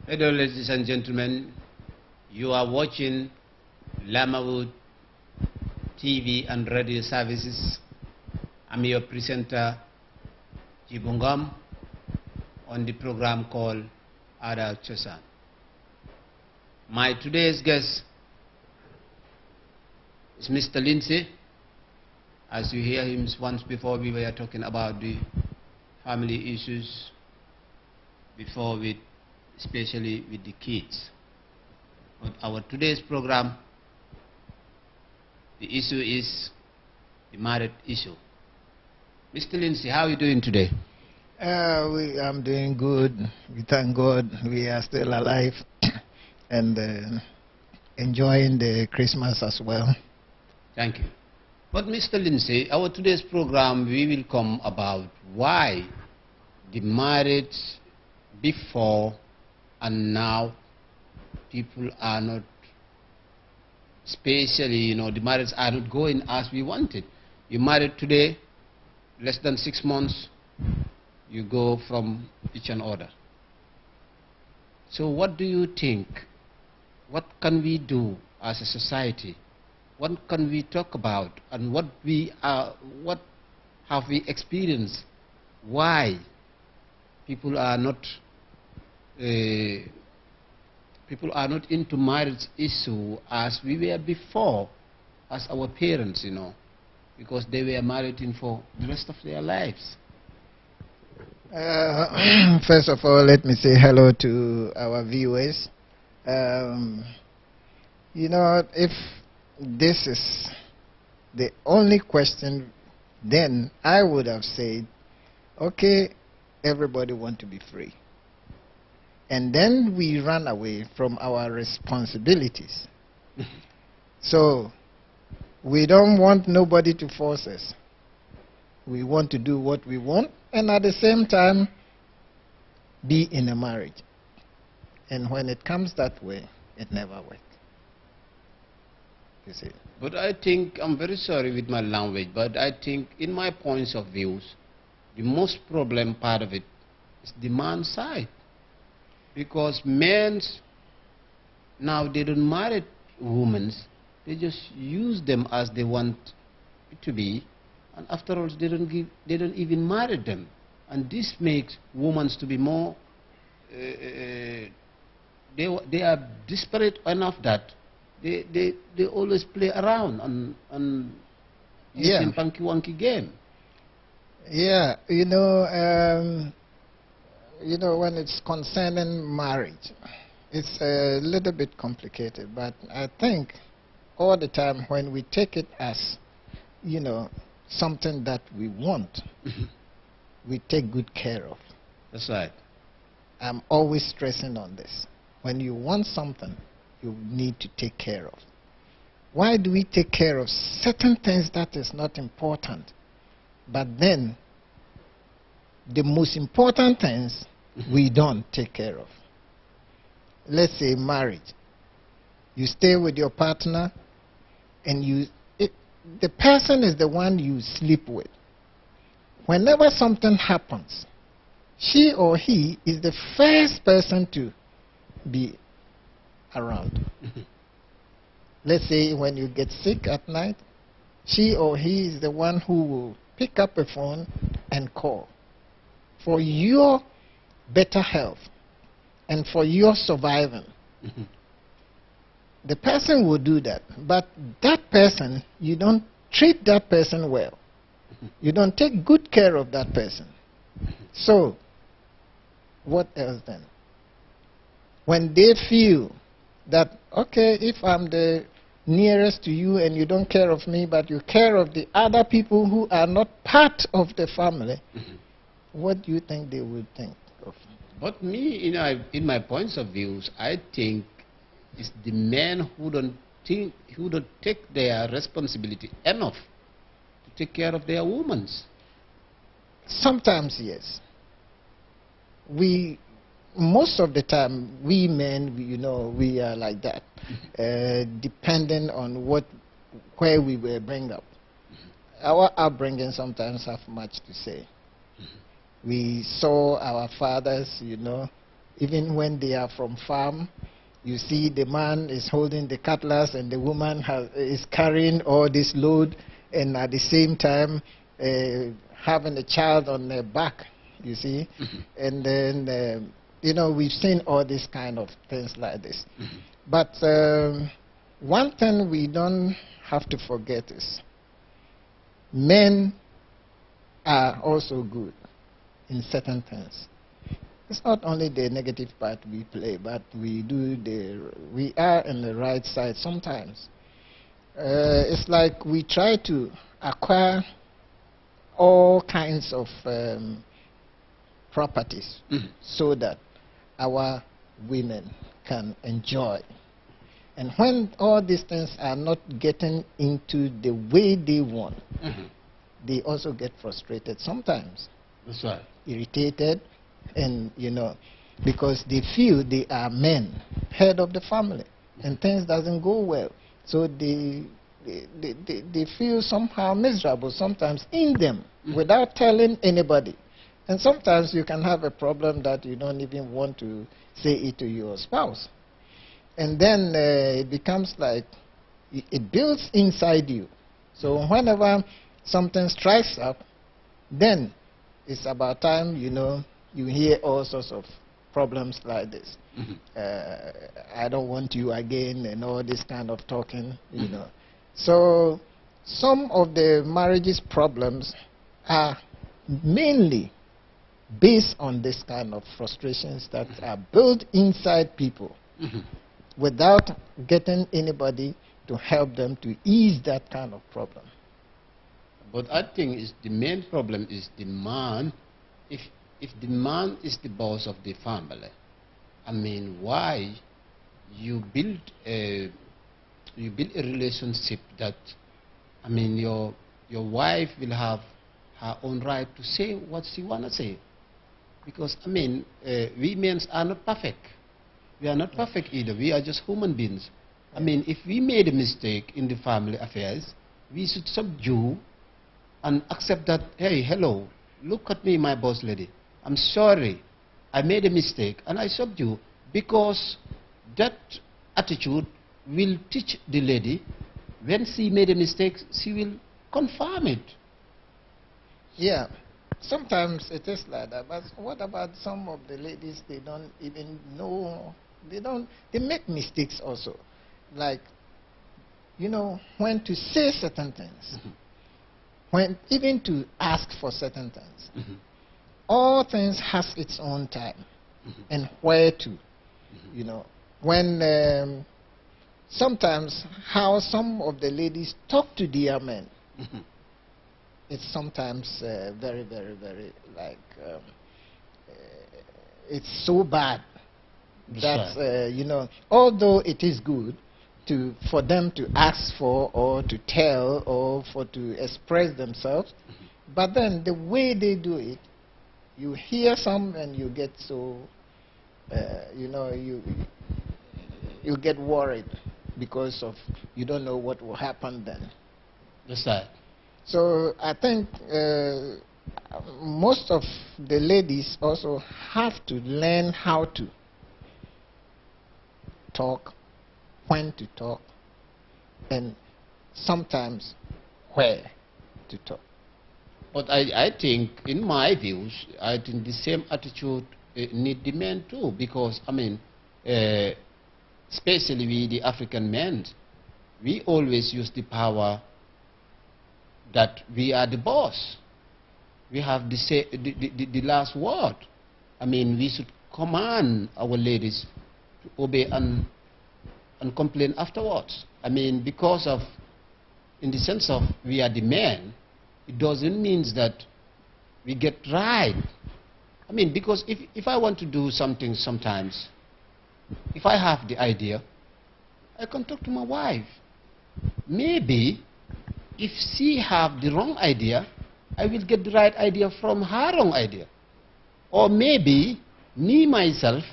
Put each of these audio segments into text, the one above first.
Hello, ladies and gentlemen. You are watching Lamawood TV and radio services. I'm your presenter, Gibou Ngum, on the program called Adda Chussand. My today's guest is Mr. Lindsay. As you hear him once before, we were talking about the family issues before, especially with the kids. But our today's program, the issue is the marriage issue. Mr. Lindsay, how are you doing today? I'm doing good. We thank God we are still alive and enjoying the Christmas as well. Thank you. But Mr. Lindsay, our today's program, we will come about why the marriage before and now people are not, especially, the marriages are not going as we wanted. You married today, less than 6 months, you go from each and other. So what do you think? What can we do as a society? What can we talk about? And what have we experienced? Why people are not into marriage issue as we were before, as our parents, because they were married for the rest of their lives. First of all, let me say hello to our viewers. If this is the only question, then I would have said, okay, everybody wants to be free. And then we run away from our responsibilities. So we don't want nobody to force us. We want to do what we want and at the same time be in a marriage. And when it comes that way, it never works. You see? But I think, I'm very sorry with my language, but I think in my points of views, the most problem part of it is the man's side. Because men now, they don't marry women, they just use them as they want it to be, and after all they don't even marry them. And this makes women to be more they are desperate enough that they always play around and using punky wonky game. Yeah, when it's concerning marriage, it's a little bit complicated, but I think all the time when we take it as, something that we want, we take good care of. That's right. I'm always stressing on this. When you want something, you need to take care of. Why do we take care of certain things that is not important, but then the most important things we don't take care of? Let's say marriage. You stay with your partner and the person is the one you sleep with. Whenever something happens, she or he is the first person to be around. Let's say when you get sick at night, she or he is the one who will pick up a phone and call for your better health and for your surviving. The person will do that, but that person, you don't treat that person well. You don't take good care of that person. So what else then? When they feel that, okay, if I'm the nearest to you and you don't care of me, but you care of the other people who are not part of the family, what do you think they would think of? But me, in my points of views, I think it's the men who don't take their responsibility enough to take care of their women. Sometimes, yes. Most of the time, we men, we are like that, depending on where we were brought up. Our upbringing sometimes have much to say. We saw our fathers, Even when they are from farm, you see the man is holding the cutlass and the woman is carrying all this load, and at the same time having a child on their back, you see. And then, you know, we've seen all these kind of things like this. But one thing we don't have to forget is men are also good in certain things. It's not only the negative part we play, but we are in the right side sometimes. It's like we try to acquire all kinds of properties so that our women can enjoy. And when all these things are not getting into the way they want, they also get frustrated sometimes. That's right. Irritated, and you know, because they feel they are men, head of the family, and things doesn't go well. So they feel somehow miserable sometimes in them without telling anybody. And sometimes you can have a problem that you don't even want to say it to your spouse. And then it becomes like it builds inside you. So whenever something strikes up, then it's about time, you know, you hear all sorts of problems like this. I don't want you again, and all this kind of talking, you know. So some of the marriage's problems are mainly based on this kind of frustrations that are built inside people without getting anybody to help them to ease that kind of problem. But I think the main problem is the man. If the man is the boss of the family, I mean, why you build a relationship that, I mean, your wife will have her own right to say what she wanna say, because I mean, we men are not perfect. We are not perfect either. We are just human beings. I mean, if we made a mistake in the family affairs, we should subdue and accept that, hey, hello, look at me, my boss lady. I'm sorry, I made a mistake, and I subdue, because that attitude will teach the lady, when she made a mistake, she will confirm it. Yeah, sometimes it is like that, but what about some of the ladies, they don't even know, they make mistakes also. Like, you know, when to say certain things, when even to ask for certain things. All things has its own time and where to, you know. When sometimes how some of the ladies talk to their men, it's sometimes very, very, very like it's so bad that you know, although it is good for them to ask for or to tell or to express themselves, but then the way they do it, you hear some and you get so, you know, you get worried because of you don't know what will happen then. That's right. So I think most of the ladies also have to learn how to talk, when to talk, and sometimes where to talk. But I think, in my views, I think the same attitude need the men too, because, I mean, especially we, the African men, we always use the power that we are the boss. We have the last word. I mean, we should command our ladies to obey and complain afterwards. I mean, because of, in the sense of we are the men, it doesn't mean that we get right. I mean, because if I want to do something sometimes, if I have the idea, I can talk to my wife. Maybe if she have the wrong idea, I will get the right idea from her wrong idea. Or maybe me myself,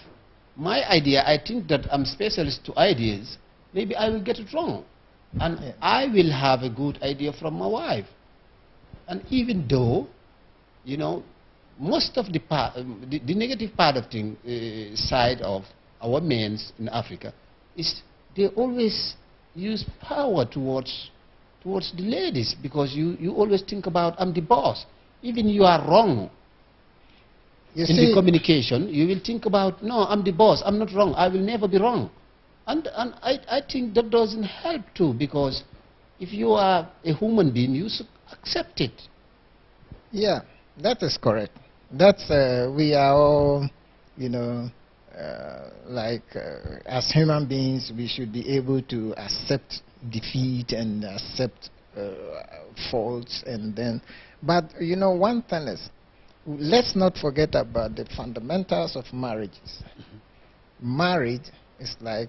my idea, I think that I'm specialist to ideas, maybe I will get it wrong. And I will have a good idea from my wife. And even though, you know, most of the part, the negative part of thing, side of our men in Africa is they always use power towards the ladies, because you always think about, I'm the boss. Even you are wrong in the communication, you will think about, no, I'm the boss, I'm not wrong, I will never be wrong. And I think that doesn't help too, because if you are a human being, you should accept it. Yeah, that is correct. That's, we are all, you know, as human beings, we should be able to accept defeat and accept faults, and then, but you know, one thing is, let's not forget about the fundamentals of marriages. Marriage is like,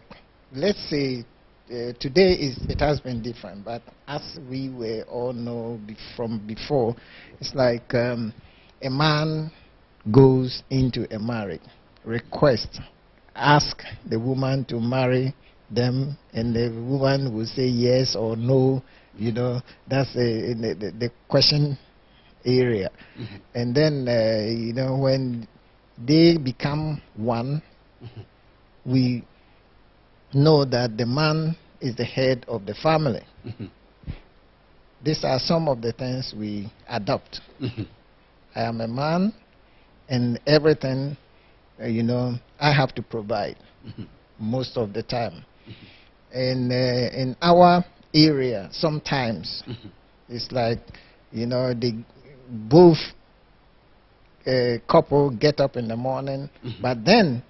let's say, today it has been different, but as we were all know from before, it's like a man goes into a marriage, request, ask the woman to marry them, and the woman will say yes or no. You know, that's the question area. And then, you know, when they become one, we know that the man is the head of the family. These are some of the things we adopt. I am a man, and everything, you know, I have to provide most of the time. And in our area, sometimes it's like, you know, the both couple get up in the morning, but then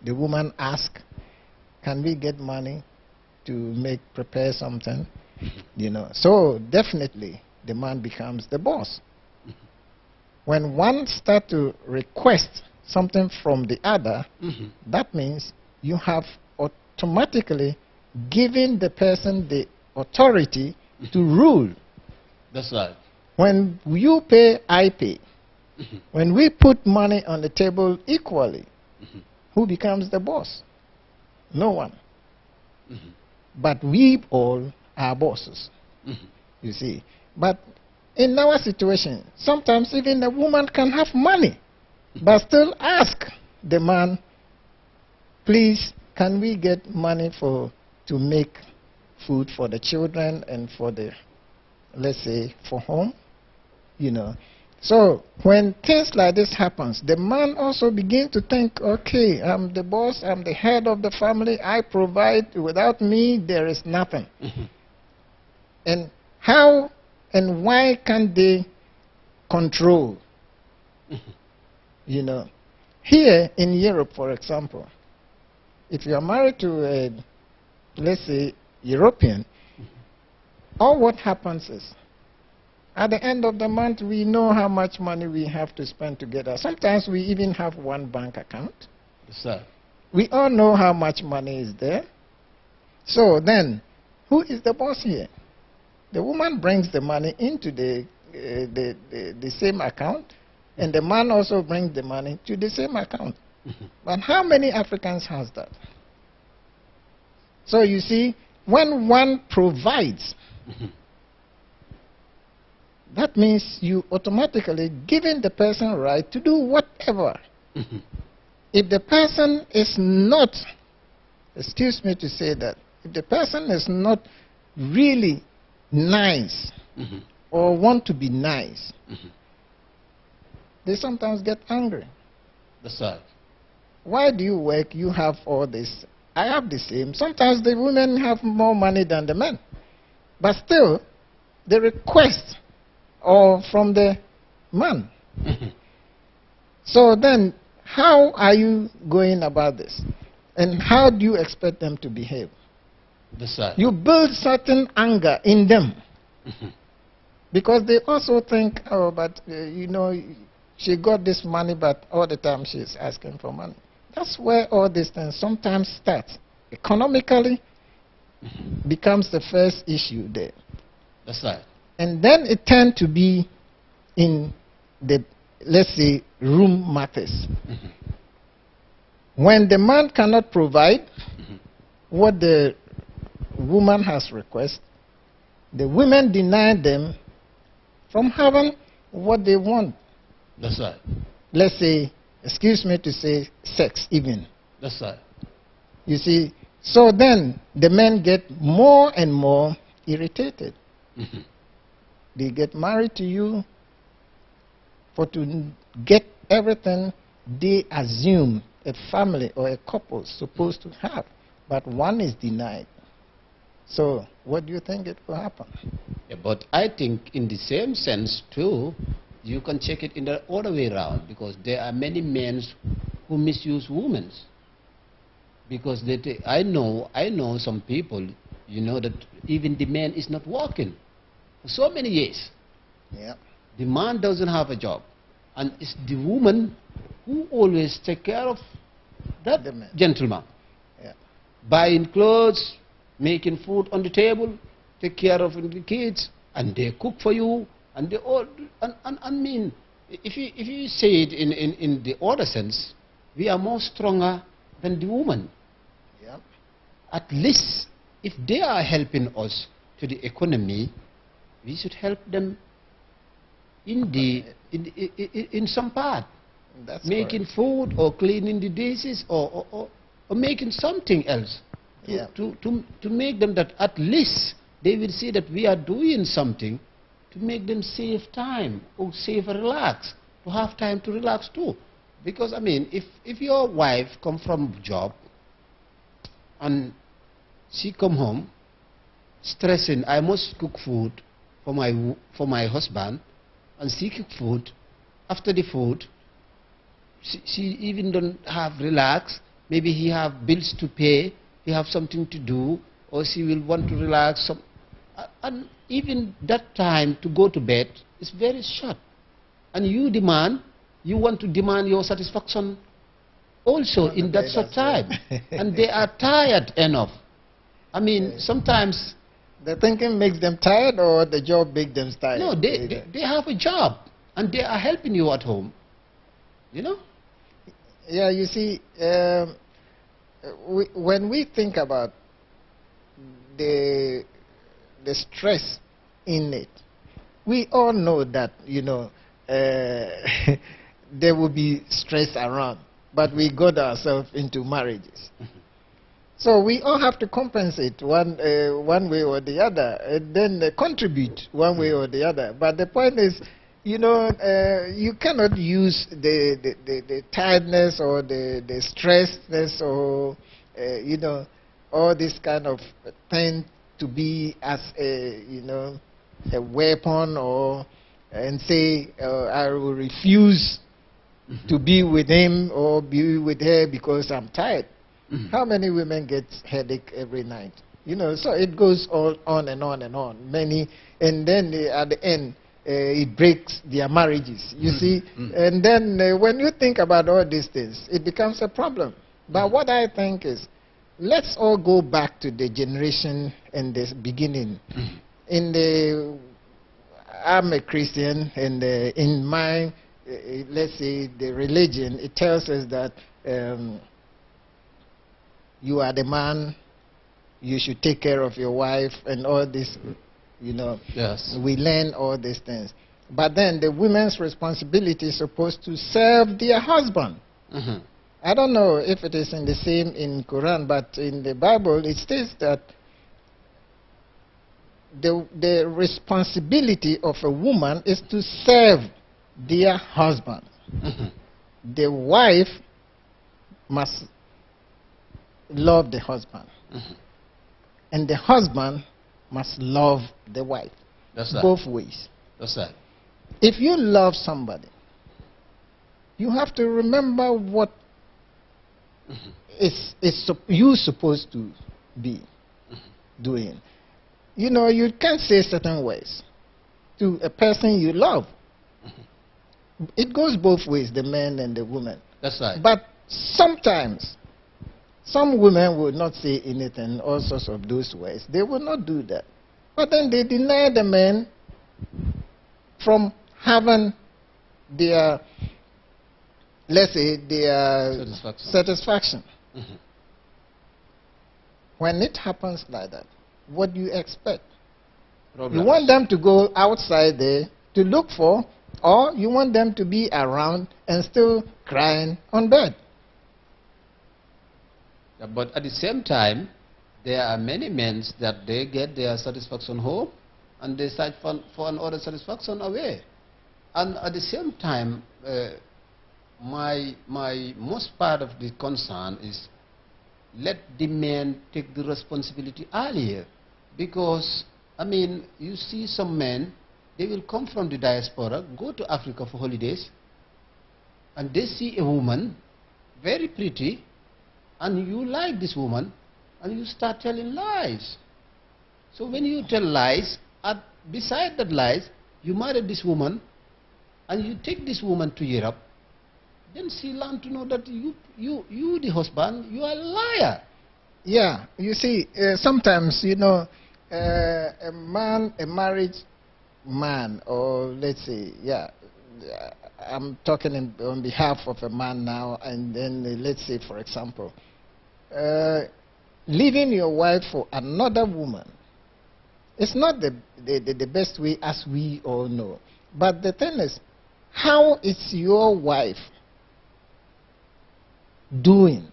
the woman asks, can we get money to prepare something? You know, so definitely the man becomes the boss. When one starts to request something from the other, that means you have automatically given the person the authority to rule. That's right. When you pay, I pay. When we put money on the table equally, who becomes the boss? No one. But we all are bosses. You see. But in our situation, sometimes even a woman can have money, but still ask the man, please, can we get money to make food for the children and for the, let's say, for home? You know. So when things like this happens, the man also begins to think, okay, I'm the boss, I'm the head of the family, I provide, without me there is nothing. And how and why can't they control? You know, here in Europe, for example, if you are married to a, let's say, European, all what happens is, at the end of the month, we know how much money we have to spend together. Sometimes we even have one bank account. Yes, sir. We all know how much money is there. So then, who is the boss here? The woman brings the money into the same account, and the man also brings the money to the same account. But how many Africans has that? So you see, when one provides, that means you automatically giving the person right to do whatever. If the person is not, excuse me to say that, if the person is not really nice or want to be nice, they sometimes get angry. That's right. Why do you work? You have all this. I have the same. Sometimes the women have more money than the men. But still, the request or from the man. So then, how are you going about this? And how do you expect them to behave? That's right. You build certain anger in them. Because they also think, oh, but you know, she got this money, but all the time she's asking for money. That's where all these things sometimes start. Economically becomes the first issue there. That's right. And then it tends to be in the, let's say, room matters. When the man cannot provide what the woman has requested, the women deny them from having what they want. That's right. let's say, excuse me to say, sex even. That's right. You see, so then the men get more and more irritated. They get married to you to get everything they assume a family or a couple is supposed to have, but one is denied. So what do you think it will happen? Yeah, but I think in the same sense too, you can check it in the other way around, because there are many men who misuse women. Because I know some people, you know, that even the man is not working for so many years. Yeah. The man doesn't have a job, and it's the woman who always take care of that gentleman. Yeah. Buying clothes, making food on the table, take care of the kids, and they cook for you, and they all. And I mean, if you say it in the other sense, we are more stronger than the woman. Yeah. At least if they are helping us to the economy, we should help them in some part. That's making correct. food or cleaning the dishes or making something else to make them that at least they will see that we are doing something to make them save time or relax, to have time to relax too. Because I mean, if your wife come from job and she come home stressing, I must cook food for my husband, and she cook food, after the food she even don't have relax. Maybe he have bills to pay, he have something to do, or she will want to relax. And even that time to go to bed is very short. And you want to demand your satisfaction also in that short time. And they are tired enough. I mean, sometimes... The thinking makes them tired, or the job makes them tired? No, they have a job, and they are helping you at home. You know? Yeah, you see, when we think about the stress in it, we all know that, you know, there will be stress around, but we got ourselves into marriages. So we all have to compensate one way or the other, and then contribute one way or the other. But the point is, you know, you cannot use the tiredness or the stressedness or, you know, all this kind of thing to be as a, you know, a weapon, or and say, I will refuse to be with him or be with her because I'm tired. How many women get headache every night? You know, so it goes on and on and on. Many, and then at the end, it breaks their marriages, you see. And then when you think about all these things, it becomes a problem. But what I think is, let's all go back to the generation in the beginning. I'm a Christian, and in my, let's say, the religion, it tells us that you are the man, you should take care of your wife, and all this, you know. Yes. We learn all these things. But then the women's responsibility is supposed to serve their husband. I don't know if it is in the same in Quran, but in the Bible it states that the responsibility of a woman is to serve their husband. The wife must love the husband. And the husband must love the wife. That's right. Both ways. That's right. If you love somebody, you have to remember what you're supposed to be doing. You know, you can't say certain words to a person you love. It goes both ways, the man and the woman. That's right. But sometimes, some women will not say anything, all sorts of those words. They will not do that. But then they deny the man from having their, let's say, their satisfaction. When it happens like that, what do you expect? You want them to go outside there to look for Or you want them to be around and still crying on bed. Yeah, but at the same time, there are many men that they get their satisfaction home and they search for another satisfaction away. And at the same time, my most part of the concern is let the men take the responsibility earlier. Because, I mean, you see some men, they will come from the diaspora, go to Africa for holidays, and they see a woman, very pretty, and you like this woman, and you start telling lies. So when you tell lies, beside that lies, you marry this woman, and you take this woman to Europe, then she learn to know that you the husband, you are a liar. Yeah, you see, sometimes, a married man, or let's say, I'm talking on behalf of a man now, and then let's say, for example, leaving your wife for another woman, it's not the best way, as we all know. But the thing is, how is your wife doing?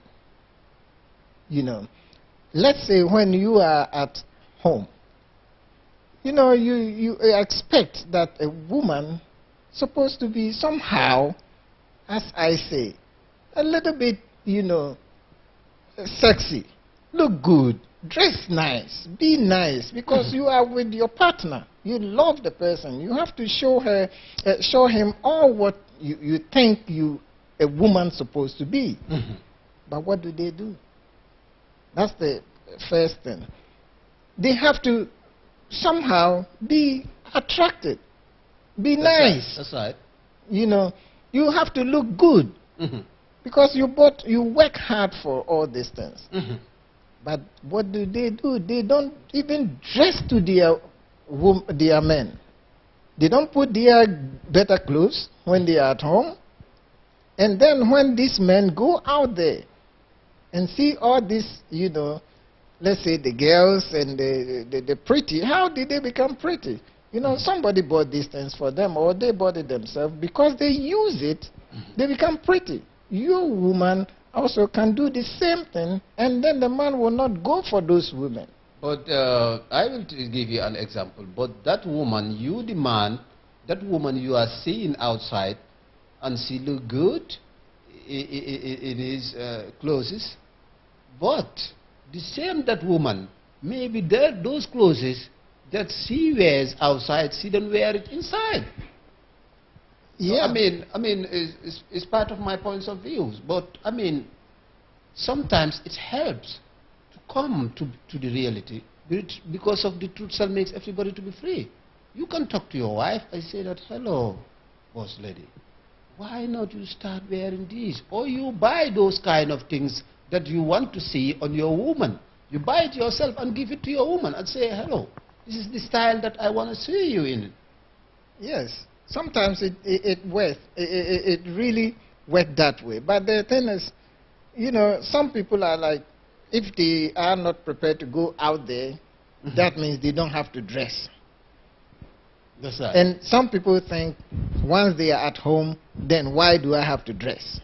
Let's say when you are at home, you expect that a woman supposed to be somehow, as I say, a little bit, sexy, look good, dress nice, be nice, because you are with your partner. You love the person. You have to show him all what you think a woman's supposed to be. But what do? That's the first thing. They have to somehow be attracted, be nice. That's right. You have to look good, because you work hard for all these things. But what do? They don't even dress to their men. They don't put their better clothes when they are at home. And then when these men go out there and see all this, let's say the girls and the pretty, how did they become pretty? Somebody bought these things for them, or they bought it themselves. Because they use it, they become pretty. You woman also can do the same thing, and then the man will not go for those women. But I will give you an example. But that woman, you the man, that woman you are seeing outside, and she look good in his clothes, but the same that woman, maybe those clothes that she wears outside, she don't wear it inside. Yeah. So, I mean, it's part of my points of views. But I mean, sometimes it helps to come to the reality, because of the truth that makes everybody to be free. You can talk to your wife and say that, hello, boss lady, why not you start wearing these? Or you buy those kind of things that you want to see on your woman. You buy it yourself and give it to your woman and say, hello, this is the style that I want to see you in. Yes. Sometimes it works. It really works that way. But the thing is, some people are like, if they are not prepared to go out there, that means they don't have to dress. That's right. And some people think once they are at home, then why do I have to dress?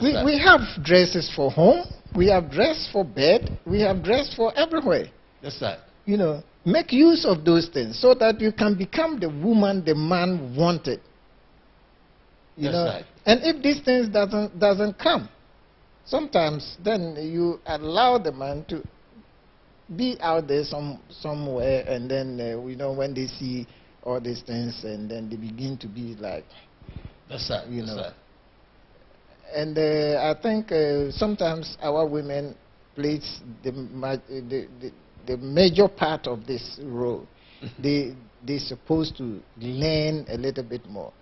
We have dresses for home, we have dress for bed, we have dress for everywhere. That's right. Make use of those things so that you can become the woman the man wanted. That's right. And if these things doesn't come, sometimes then you allow the man to be out there somewhere, and then when they see all these things, and then they begin to be like, that's right. That's right. And I think sometimes our women plays the major part of this role. They're supposed to learn a little bit more.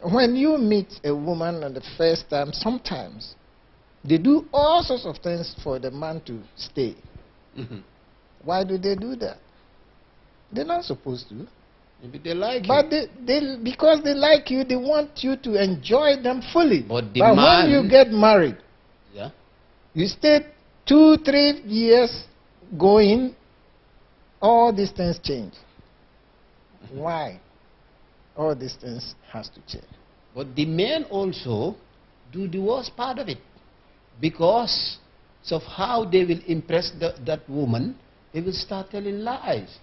When you meet a woman on the first time, sometimes they do all sorts of things for the man to stay. Why do they do that? They're not supposed to. Maybe they like you. But because they like you, they want you to enjoy them fully. But when you get married, you stay 2-3 years going, all these things change. Why? All these things has to change. But the men also do the worst part of it. Because of how they will impress that woman, they will start telling lies.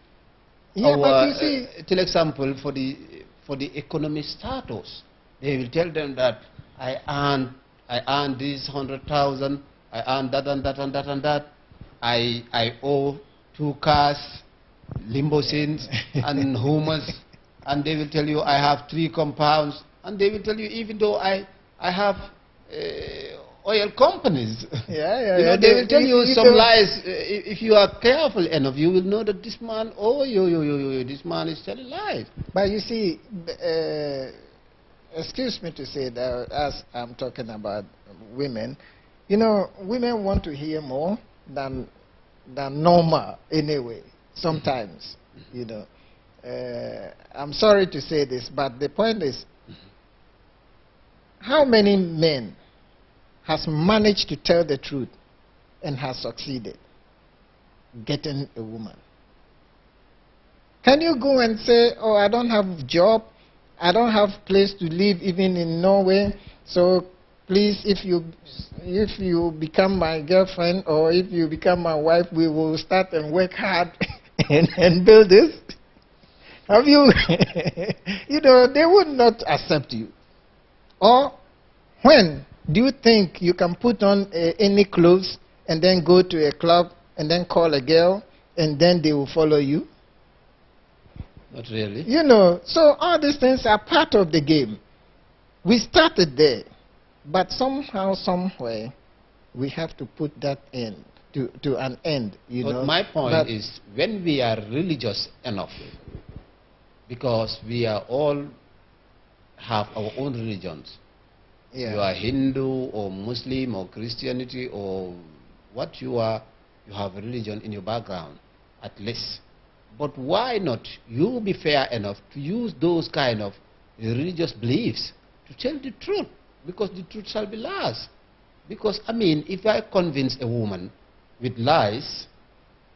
Yeah, but you see, for example, for the economic status, they will tell them that I earn this 100,000, I earn that and that and that and that. I owe 2 cars, limousines, and hummus, and they will tell you I have 3 compounds, and they will tell you even though I have oil companies. Yeah. They will tell you some lies. If you are careful enough, you will know that this man, this man is telling lies. But you see, excuse me to say that as I'm talking about women, women want to hear more than normal anyway, sometimes, I'm sorry to say this, but the point is, how many men has managed to tell the truth and has succeeded getting a woman? Can you go and say, oh, I don't have a job, I don't have place to live even in Norway, so please, if you become my girlfriend or if you become my wife, we will start and work hard and build this? Have you, they would not accept you. Or when do you think you can put on any clothes and then go to a club and then call a girl and then they will follow you? Not really. So all these things are part of the game. We started there, but somehow, somewhere, we have to put that end to an end. But my point is, when we are religious enough, because we are all have our own religions. Yeah. You are Hindu or Muslim or Christianity or what you are, you have a religion in your background, at least. But why not you be fair enough to use those kind of religious beliefs to tell the truth? Because the truth shall be last. Because, if I convince a woman with lies,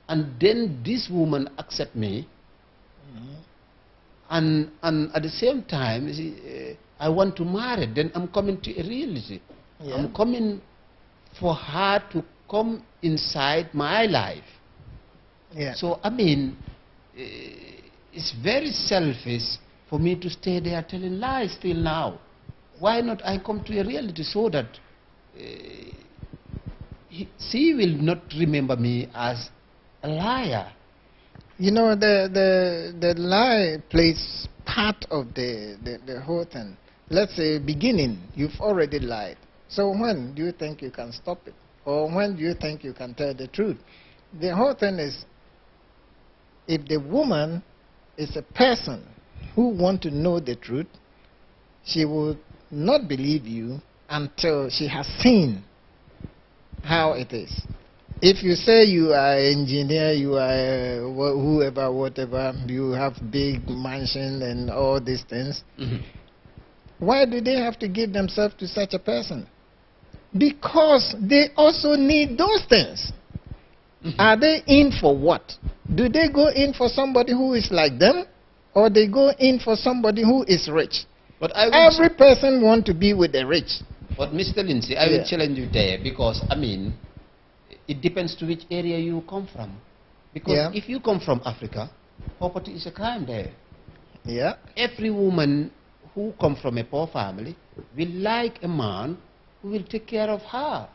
and then this woman accept me, and at the same time, I want to marry, then I'm coming to a reality. Yeah. I'm coming for her to come inside my life. Yeah. So, it's very selfish for me to stay there telling lies till now. Why not I come to a reality so that she will not remember me as a liar? The lie plays part of the whole thing. Let's say beginning, you've already lied. So when do you think you can stop it? Or when do you think you can tell the truth? The whole thing is, if the woman is a person who wants to know the truth, she will not believe you until she has seen how it is. If you say you are an engineer, you are whoever, whatever, you have big mansion and all these things, why do they have to give themselves to such a person? Because they also need those things. Are they in for what? Do they go in for somebody who is like them, or they go in for somebody who is rich? But every person wants to be with the rich. But Mr. Lindsay, I will challenge you there, because it depends to which area you come from. Because if you come from Africa, poverty is a crime there. Yeah. Every woman who comes from a poor family will like a man who will take care of her.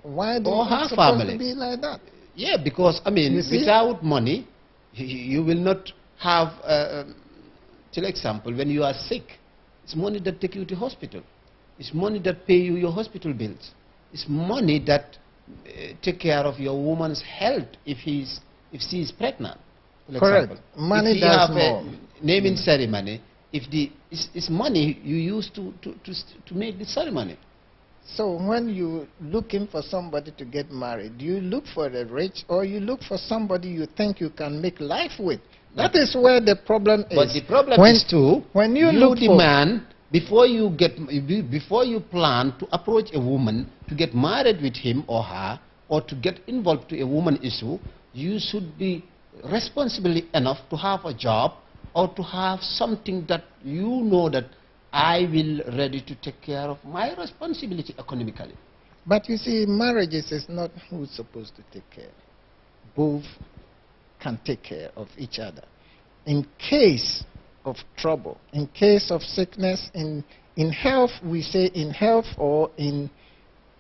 Why do or you her supposed family. to be like that? Yeah, because without money, you will not have. For example, when you are sick, it's money that take you to hospital. It's money that pay you your hospital bills. It's money that take care of your woman's health if she is pregnant. Correct. Example. Money does more. A naming ceremony, it's money you use to make the ceremony. So when you looking for somebody to get married, do you look for the rich or you look for somebody you think you can make life with? That is where the problem is. But the problem is when you look the man, before you plan to approach a woman to get married with him or her, or to get involved to a woman issue, you should be responsible enough to have a job, or to have something that you know that I will ready to take care of my responsibility economically. But you see, marriages is not who's supposed to take care. Both can take care of each other. In case of trouble, in case of sickness, in health, we say in health or in,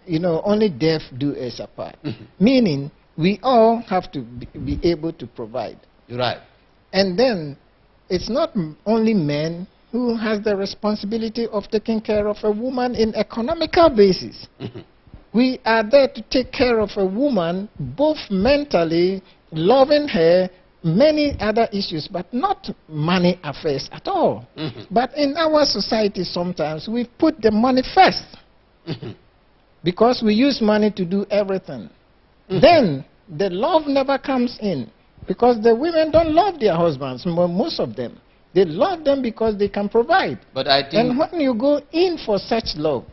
only death do us apart. Meaning, we all have to be able to provide. You're right. And then, it's not only men who has the responsibility of taking care of a woman in economical basis. We are there to take care of a woman, both mentally, loving her, many other issues, but not money affairs at all. But in our society, sometimes we put the money first because we use money to do everything. Then the love never comes in because the women don't love their husbands, most of them. They love them because they can provide. But I think, and when you go in for such love,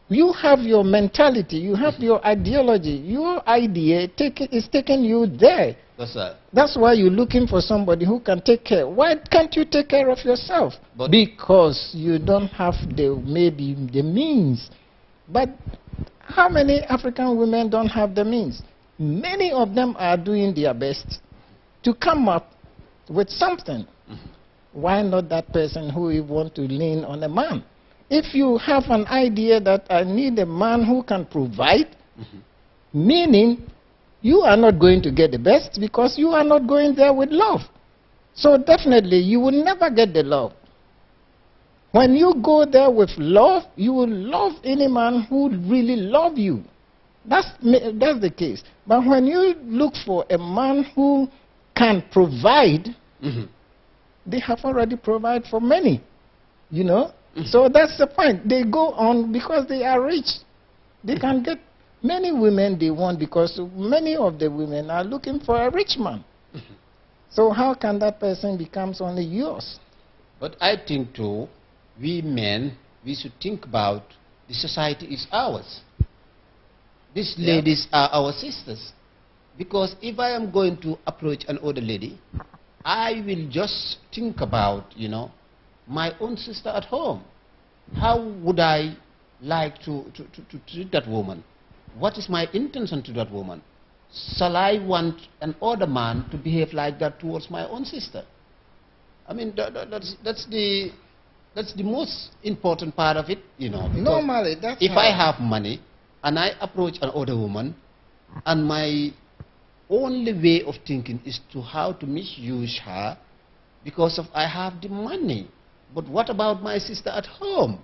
you have your mentality, you have your ideology, your idea is taking you there. That's right. That's why you're looking for somebody who can take care. Why can't you take care of yourself? But because you don't have maybe the means. But how many African women don't have the means? Many of them are doing their best to come up with something. Why not that person who will want to lean on a man? If you have an idea that I need a man who can provide, meaning you are not going to get the best because you are not going there with love. So definitely you will never get the love. When you go there with love, you will love any man who really love you. That's the case. But when you look for a man who can provide, they have already provided for many, So that's the point. They go on because they are rich. They can get many women they want because many of the women are looking for a rich man. So how can that person becomes only yours? But I think too, we men, we should think about the society is ours. These ladies are our sisters. Because if I am going to approach an older lady, I will just think about, my own sister at home. How would I like to treat that woman? What is my intention to that woman? Shall I want an older man to behave like that towards my own sister? I mean, that's the most important part of it, Normally, that's if I have money and I approach an older woman, and my only way of thinking is to how to misuse her because of I have the money. But what about my sister at home?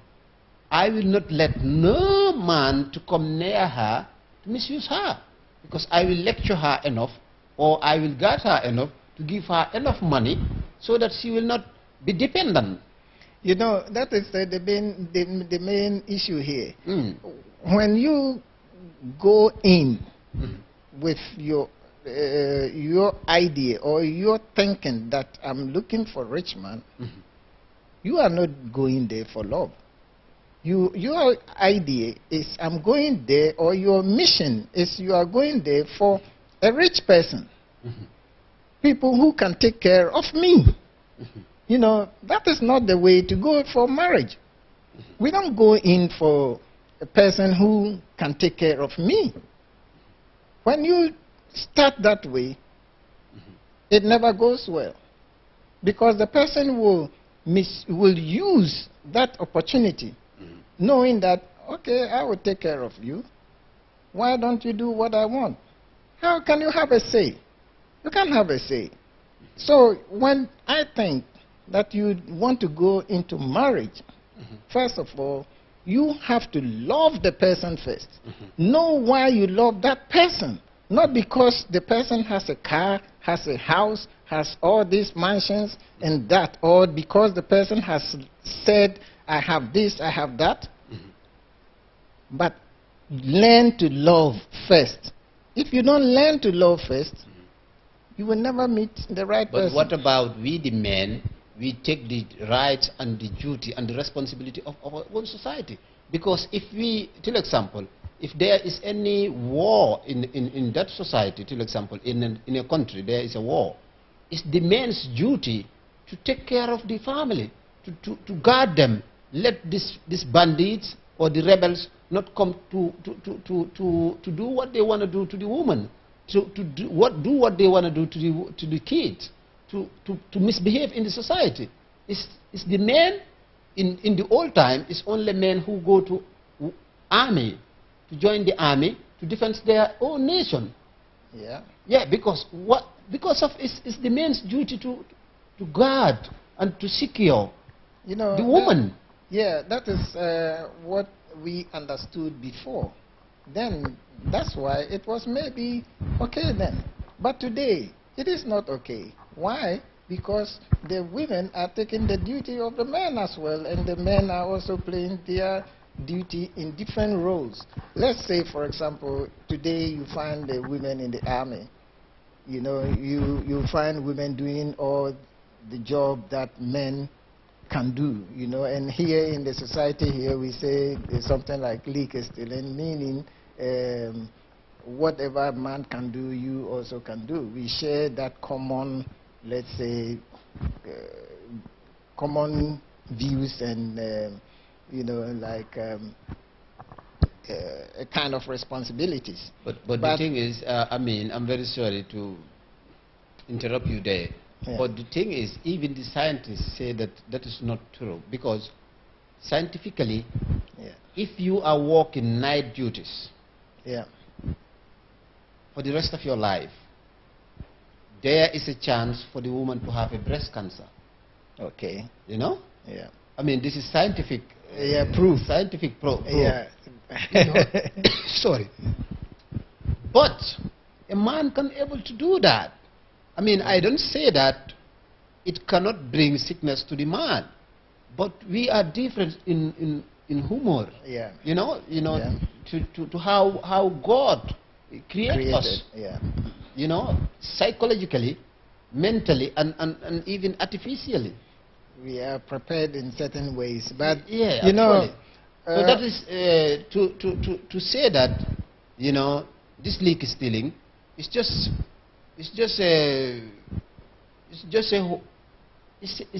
I will not let no man to come near her to misuse her because I will lecture her enough or I will guard her enough to give her enough money so that she will not be dependent. That is the main issue here. When you go in with your idea or your thinking that I'm looking for a rich man, you are not going there for love. Your idea is I'm going there, or your mission is you are going there for a rich person. People who can take care of me. That is not the way to go for marriage. We don't go in for a person who can take care of me. When you start that way, it never goes well. Because the person will use that opportunity, knowing that, okay, I will take care of you. Why don't you do what I want? How can you have a say? You can't have a say. So when I think that you want to go into marriage, first of all, you have to love the person first. Know why you love that person. Not because the person has a car, has a house, has all these mansions and that, or because the person has said, I have this, I have that. But learn to love first. If you don't learn to love first, you will never meet the right person. But what about we the men? We take the rights and the duty and the responsibility of our own society. Because if we, till example, if there is any war in that society, till example, in a country, there is a war, it's the men's duty to take care of the family, to guard them. Let these bandits or the rebels not come to do what they want to do to the woman, to do what they want to do to the kids, to misbehave in the society. It's the men in the old time. It's only men who go to army, to join the army to defend their own nation. Yeah. Yeah, because it's the men's duty to guard and to secure the woman. That is what we understood before. Then that's why it was maybe okay then. But today it is not okay. Why? Because the women are taking the duty of the men as well, and the men are also playing their duty in different roles. Let's say, for example, today you find the women in the army. You find women doing all the job that men can do, and here in the society here we say something like leak is stealing, meaning whatever a man can do, you also can do. We share that common, let's say, common views and, a kind of responsibilities. But the thing is, I'm very sorry to interrupt you there. Yeah. But the thing is, even the scientists say that that is not true, because scientifically, if you are working night duties for the rest of your life, there is a chance for the woman to have a breast cancer. Okay. Yeah. This is scientific. Proof. Scientific proof. Yeah. Sorry. But a man can able to do that. I don't say that it cannot bring sickness to the man, but we are different in humor. Yeah. To how God created us. Yeah. Psychologically, mentally, and even artificially. We are prepared in certain ways, but so that is to say that this leak is stealing. It's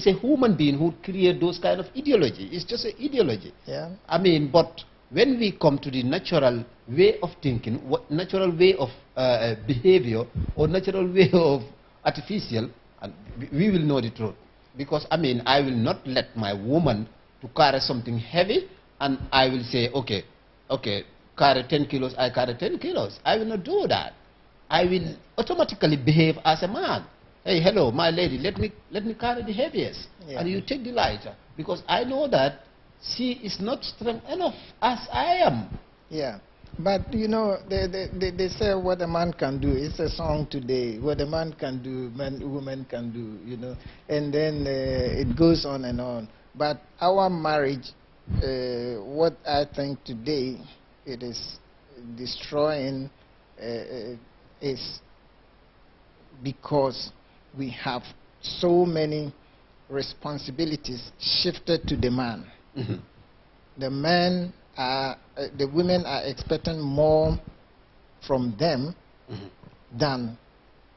a human being who create those kind of ideology. It's just an ideology. Yeah. But when we come to the natural way of thinking, natural way of behavior, or natural way of artificial, and we will know the truth. Because I will not let my woman to carry something heavy, and I will say, okay, carry 10 kilos, I carry 10 kilos. I will not do that. I will automatically behave as a man. Hey, hello, my lady, let me carry the heaviest, and you take the lighter, because I know that she is not strong enough as I am. Yeah, but they say what a man can do. It's a song today. What a man can do, woman can do. And then it goes on and on. But our marriage, what I think today it is destroying is because we have so many responsibilities shifted to the man. Mm-hmm. The women are expecting more from them than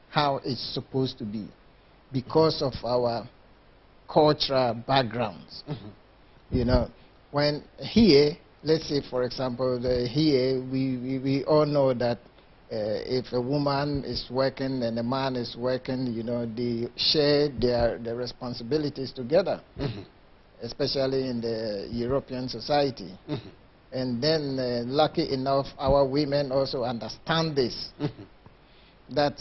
how it's supposed to be because of our cultural backgrounds. When here, let's say for example, here we all know that if a woman is working and a man is working, they share their responsibilities together, especially in the European society. And then, lucky enough, our women also understand this, that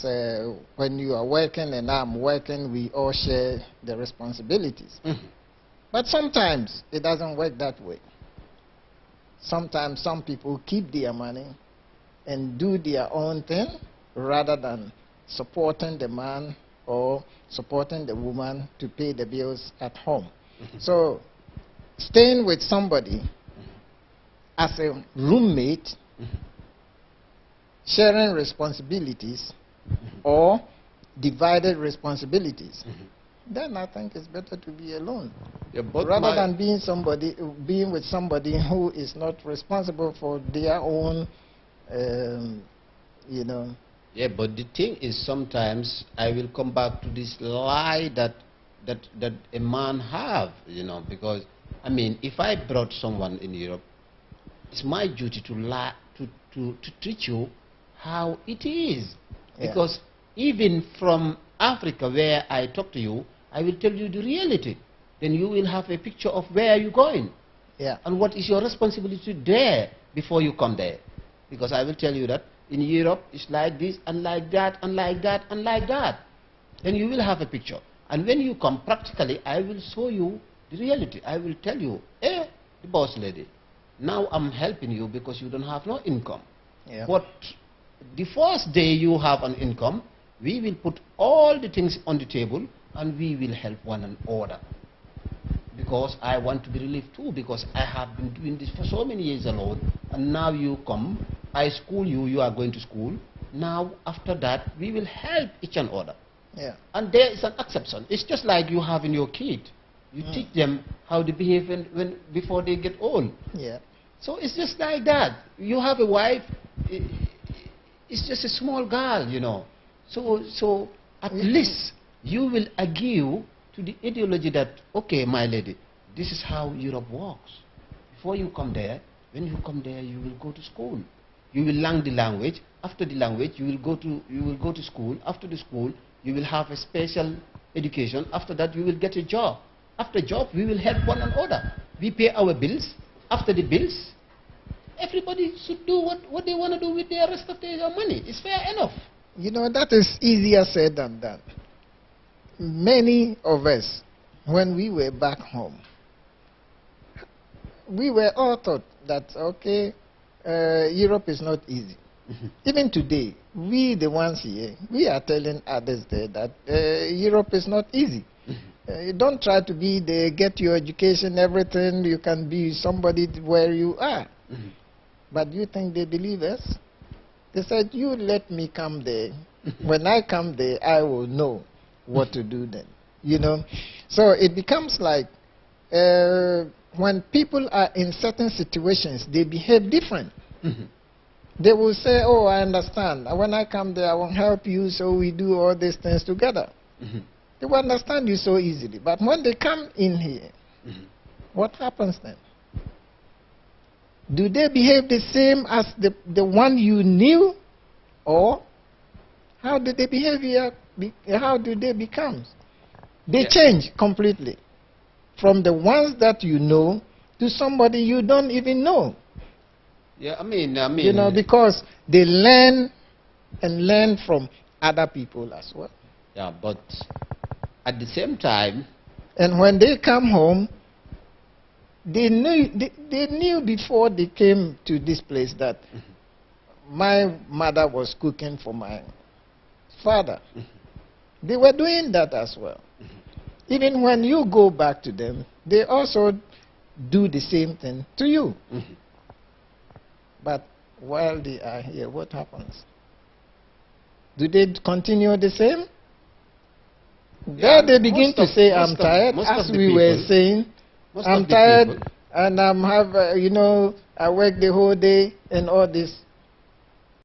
when you are working and I'm working, we all share the responsibilities. But sometimes it doesn't work that way. Sometimes some people keep their money and do their own thing rather than supporting the man or supporting the woman to pay the bills at home. So staying with somebody as a roommate, sharing responsibilities or divided responsibilities, then I think it's better to be alone, rather than being with somebody who is not responsible for their own. Yeah, but the thing is, sometimes I will come back to this lie that that a man have, you know, because I mean, if I brought someone in Europe, it's my duty to teach you how it is. Yeah. Because even from Africa, where I talk to you, I will tell you the reality. Then you will have a picture of where you're going. Yeah. And what is your responsibility there before you come there. Because I will tell you that in Europe, it's like this, and like that, and like that, and like that. Then you will have a picture. And when you come practically, I will show you the reality. I will tell you, the boss lady, now I'm helping you because you don't have no income. Yeah. But the first day you have an income, we will put all the things on the table and we will help one another. Because I want to be relieved too, because I have been doing this for so many years alone, and now you come, I school you, you are going to school. Now after that, we will help each and other. Yeah. And there is an exception. It's just like you having your kid. You teach them how to behave before they get old. Yeah. So it's just like that. You have a wife, it's just a small girl, you know. So at least you will agree to the ideology that, okay, my lady, this is how Europe works. Before you come there, when you come there, you will go to school. You will learn the language. After the language, you will go to school. After the school, you will have a special education. After that, you will get a job. After job, we will help one another. We pay our bills. After the bills, everybody should do what they want to do with the rest of their money. It's fair enough. You know, that is easier said than done. Many of us, when we were back home, we were all taught that, okay, Europe is not easy. Even today, we the ones here, we are telling others there that Europe is not easy. You don't try to be there, get your education, everything, you can be somebody where you are. But you think they believe us? They said, you let me come there. When I come there, I will know what to do then. You know? So it becomes like when people are in certain situations, they behave different. They will say, oh, I understand. When I come there, I will help you, so we do all these things together. They will understand you so easily. But when they come in here, what happens then? Do they behave the same as the one you knew? Or how do they behave here? How do they become? They change completely. From the ones that you know to somebody you don't even know. Yeah, I mean, you know, because they learn and learn from other people as well. Yeah, but at the same time, and when they come home, they knew before they came to this place that my mother was cooking for my father. They were doing that as well. Even when you go back to them, they also do the same thing to you. But while they are here, what happens? Do they continue the same? Yeah, there they begin to say, I'm tired, as we were saying. I'm tired, and you know, I work the whole day and all this.